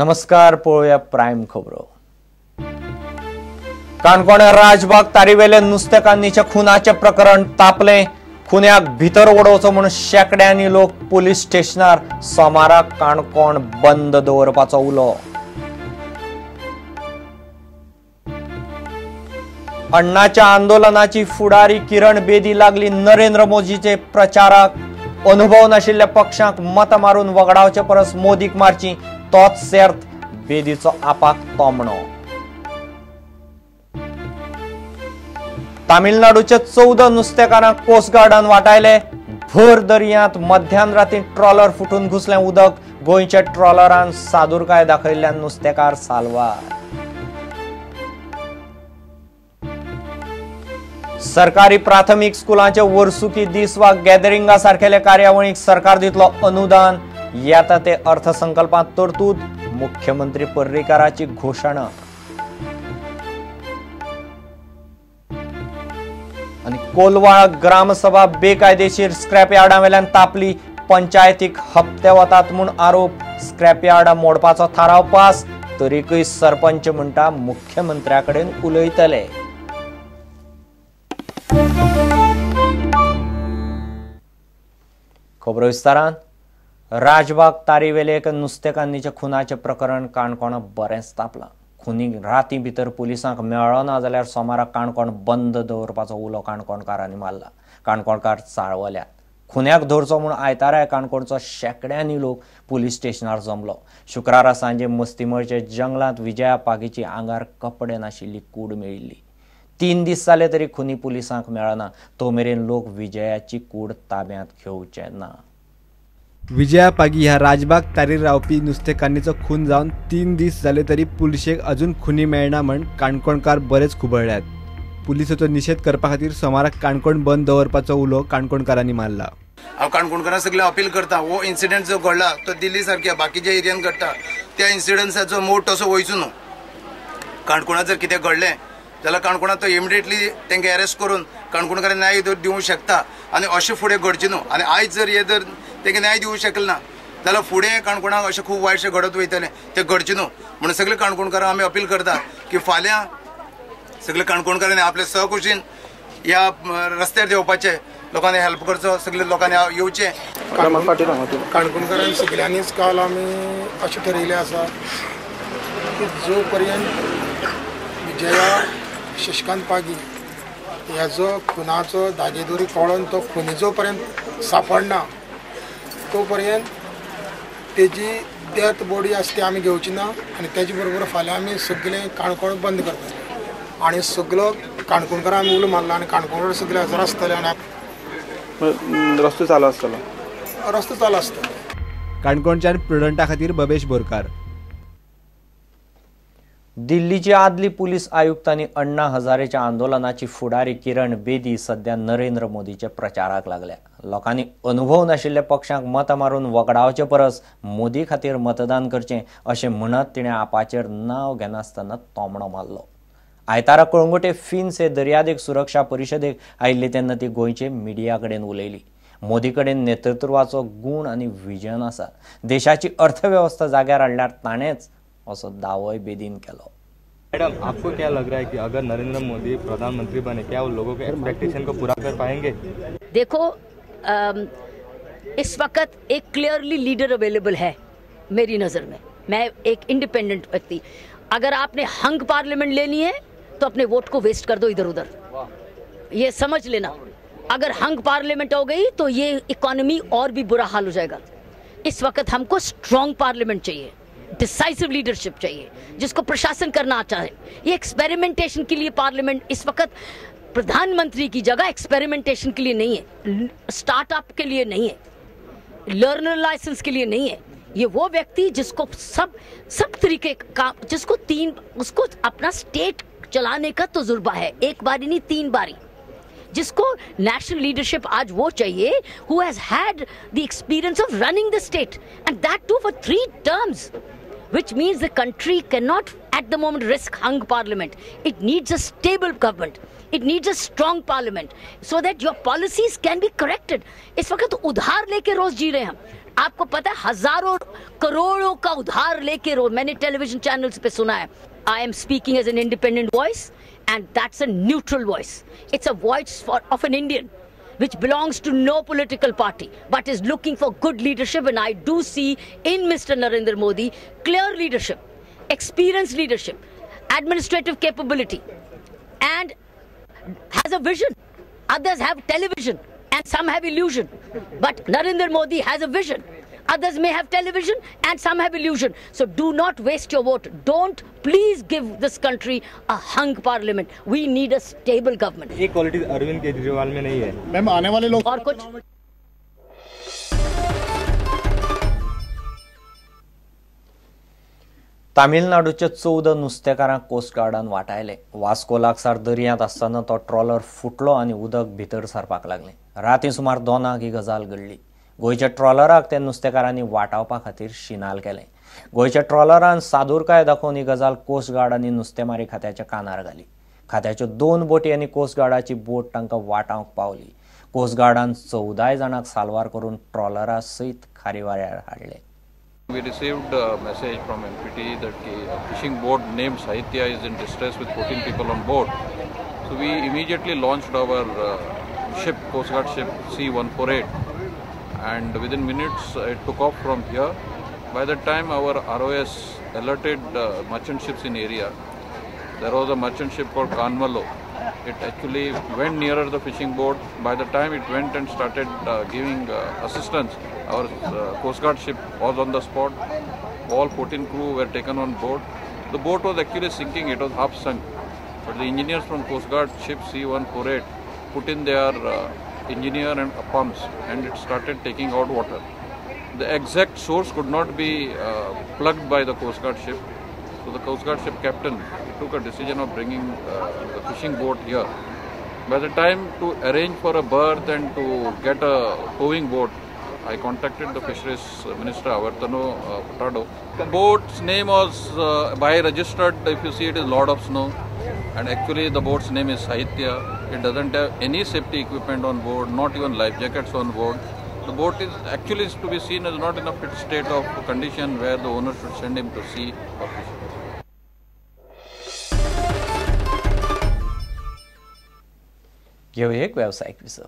नमस्कार, पळूया प्राइम खबरो. काणकोण राजबाग तारीवेले नुस्तेकांनीच्या खुनाचे प्रकरण तापले. खुन्याक भितर ओडवचो म्हणून शेकड्यांनी लोक पोलीस स्टेशनार सोमाराक काणकोण बंद दवरपाचो उलो. अण्णाच्या आंदोलनाची फुडारी किरण बेदी लागली नरेंद्र मोदीचे प्रचाराक. अनुभव नाशिल्ल्या पक्षांक मत मारून वगडावचे परस मोदीक मारची, तोच सेर्त बेदीचो आपाक तोमणो. तामिळनाडूचे 14 नुस्तेकारांक कोस्ट गार्डान वाटायले. भर दर्यांत मध्यान रातीं ट्रॉलर फुटून घुसलें उदक. गोंयच्या ट्रॉलरान सादुरकाय दाखयल्ल्यान नुस्तेकार साल्वार. सरकारी प्राथमिक स्कुलांचे वर्सुकी दीस वा गॅदरिंगा सारखेले कार्यावळीक सरकार दितलो अनुदान. येता ते अर्थसंकल्पात तरतूद. मुख्यमंत्री पर्रीकाराची घोषणा. आणि कोलवाळ ग्रामसभा बेकायदेशीर स्क्रॅप यार्डावेल्यान तापली. पंचायतीक हप्ते वतात म्हूण आरोप. स्क्रॅप यार्ड मोडपाचो थाराव पास. तरीकय सरपंच म्हणटा मुख्यमंत्र्याकडेन उलयतले. खबरो विस्तारान. राजबाग तारीवेलेक नुस्तेकांनीच्या खुनाचे प्रकरण काणकोण बरेंच तापलां. खुनीक राती भितर पुलिसांक मेळ्ळो ना जाल्यार सोमारा काणकोण बंद दवरपाचो उलो काणकोणकारांनी मारला. काणकोणकार चाळवल्यात. खुन्याक धरचो म्हूण आयतारा काणकोणचो शेकड्यांनी लोक पुलीस स्टेशनार जमलो. शुक्रारा सांजे मस्तीमळचे जंगलांत विजया पागीची आंगार कपडे नाशिल्ली कूड मेळिल्ली. 3 दीस जाले तरी खुनी पुलिसांक मेळना. तो मेरेन लोक विजयाची कूड ताब्यांत घेवचे ना. विजया पागी ह्या राजबाग तारीर रावपी नुस्तेकांनीचो खून जावन 3 दीस जाले तरी पुलिशेक अजून खुनी मेळना म्हण काणकोणकार बरेच खुबळ्ळ्यात. पुलिसाचो निषेध करपा खातीर सोमाराक काणकोण बंद दवरपाचो उलो काणकोणकारांनी मारला. हांव काणकोणकारां सगळे अपील करता, हो इन्सिडेंट जो घडला तो दिल्ली सारख्या बाकीच्या एरियान घडटा, त्या इन्सिडंट्साचो मोड तसो वयचो न्हू. काणकोणात जर कितें घडलें जाल्यार काणकोणात तो इमिडिएटली तांकां अरेस्ट करून काणकोणकारांक न्याय दिवंक शकता. आनी अशें फुडें घडचें न्हू. आनी आयज जर हे जर तांकां न्याय दिवंक शकले ना जाल्यार फुडें काणकोणाक अशें खूब वायटशें घडत वयतलें. तें घडचें न्हू म्हणून सगळे काणकोणकारांक आमी अपील करता की फाल्यां सगळे काणकोणकारांनी आपले सहकुशीन ह्या रस्त्यार देवपाचें, लोकांनी हेल्प करचो, सगळे लोकांनी येवचें. काणकोणकारांनी सगळ्यांनीच काल आमी अशें थारायलें आसा की जो पर्यंत विजया शशिकांत पागी ह्याचो खुनाचो धागेदोरी कळून तो खुनी जो पर्यंत सापडना तो पर्यंत तेजी डेथ बॉडी आसा ती आमी घेवची ना. आनी तेजे बरोबर फाल्यां आमी सगळें काणकोण बंद करतले. आनी सगळो काणकोणकारां आमी उलो मारला आनी काणकोणकार सगळे हजर आसतले आनी रस्तो चालू आसतलो. रस्तो चालू आसतलो. काणकोणच्यान प्रुडंटा खातीर बबेश बोरकार. दिल्लीची आदली पुलीस आयुक्तांनी अण्णा हजारेच्या आंदोलनाची फुडारी किरण बेदी सध्या नरेंद्र मोदीचे प्रचाराक लागल्या. लोकांनी अनुभव नाशिल्ल्या पक्षांक मत मारून वगडावचे परस मोदी खातीर मतदान करचें अशें म्हणत तिणें आपाचेर नांव घेनासतना तोमणो मारलो. आयतारा कळंगुटे फिन्स हे दर्यादेग सुरक्षा परिशदेक आयिल्ली तेन्ना ती गोंयचे मिडिया कडेन उलयली. मोदी कडेन नेतृत्वाचो गूण आनी विजन आसा. देशाची अर्थव्यवस्था जाग्यार हाडल्यार ताणेंच असो दावोय बेदीन केलो. मैडम, आपको क्या लग रहा है कि अगर नरेंद्र मोदी प्रधानमंत्री बने क्या वो लोगों के एक्सपेक्टेशन को पूरा कर पाएंगे? देखो, इस वक्त एक क्लियरली लीडर अवेलेबल है मेरी नज़र में. मैं एक इंडिपेंडेंट व्यक्ति. अगर आपने हंग पार्लियामेंट लेनी है तो अपने वोट को वेस्ट कर दो इधर उधर. ये समझ लेना, अगर हंग पार्लियामेंट हो गई तो ये इकोनॉमी और भी बुरा हाल हो जाएगा. इस वक्त हमको स्ट्रॉन्ग पार्लियामेंट चाहिए, डिसाइसिव लीडरशिप चाहिए जिसको प्रशासन करना आता है. ये एक्सपेरिमेंटेशन के लिए पार्लियामेंट इस वक्त प्रधानमंत्री की जगह एक्सपेरिमेंटेशन के लिए नहीं है, स्टार्टअप के लिए नहीं है, लर्नर लाइसेंस के लिए नहीं है. ये वो व्यक्ति जिसको सब तरीके का, जिसको उसको अपना स्टेट चलाने का तजुर्बा है, एक बारी नहीं 3 बारी. जिसको नेशनल लीडरशिप आज वो चाहिए who has had the experience of running the state and that too for 3 terms, which means the country cannot at the moment risk hung parliament. It needs a stable government. It needs a strong parliament so that your policies can be corrected. इस वक्त उधार लेके रोज जी रहे हैं हम. आपको पता है हजारों करोड़ों का उधार लेके मैंने टेलीविजन चैनल्स पे सुना है. I am speaking as an independent voice and that's a neutral voice. It's a voice of an Indian which belongs to no political party but is looking for good leadership, and I do see in Mr. Narendra Modi clear leadership, experienced leadership, administrative capability, and has a vision. Others have television and some have illusion, but Narendra Modi has a vision. Others may have television and some have illusion. So do not waste your vote. Don't please give this country a hung parliament. We need a stable government. एक quality Arvind Kejriwal में नहीं है ma'am. आने वाले लोग और कुछ तामिळनाडूचे 14 नुस्तेकारांक coast गार्डान वाटायले. Vasco लागसार दर्यांत आसतना तो ट्रॉलर फुटलो आनी उदक भितर सरपाक लागलें. रातीं सुमार 2 ही गजाल घडली. गोंयच्या ट्रॉलराक ते नुस्तेकारांनी वाटावपा खातीर शिनाल केलें. गोंयच्या ट्रॉलरान सादूरकाय दाखोवन ही गजाल कोस्ट गार्डांनी नुस्तेमारी खात्याच्या कानार घाली. खात्याच्यो 2 बोटी आनी कोस्ट गार्डाची बोट तांकां वाटावंक पावली. कोस्ट गार्डान 14 जाणांक साल्वार करून ट्रॉलरा सयत खारीवाऱ्यार हाडले. We received a message from MPT that a fishing boat named Sahitya is in distress with 14 people on board. So we immediately launched our ship, Coast Guard ship C-148, and within minutes it took off from here. By that time our ROS alerted merchant ships in area. There was a merchant ship called Kanmalo. It actually went nearer the fishing boat. By the time it went and started giving assistance, our Coast Guard ship was on the spot. All 14 crew were taken on board. The boat was actually sinking, it was half sunk. But the engineers from Coast Guard ship C-148 put in their engineer and pumps, and it started taking out water. The exact source could not be plugged by the Coast Guard ship. So the Coast Guard ship captain took a decision of bringing the fishing boat here. By the time to arrange for a berth and to get a towing boat, I contacted the Fisheries Minister Avartano Putado. The boat's name was by registered, if you see it is Lord of Snow, and actually the boat's name is Sahitya. It doesn't have any safety equipment on board, not even life jackets on board. The boat is actually to be seen as not in a fit state of condition where the owner should send him to sea for fishing. घेऊ एक व्यावसायिक विसव.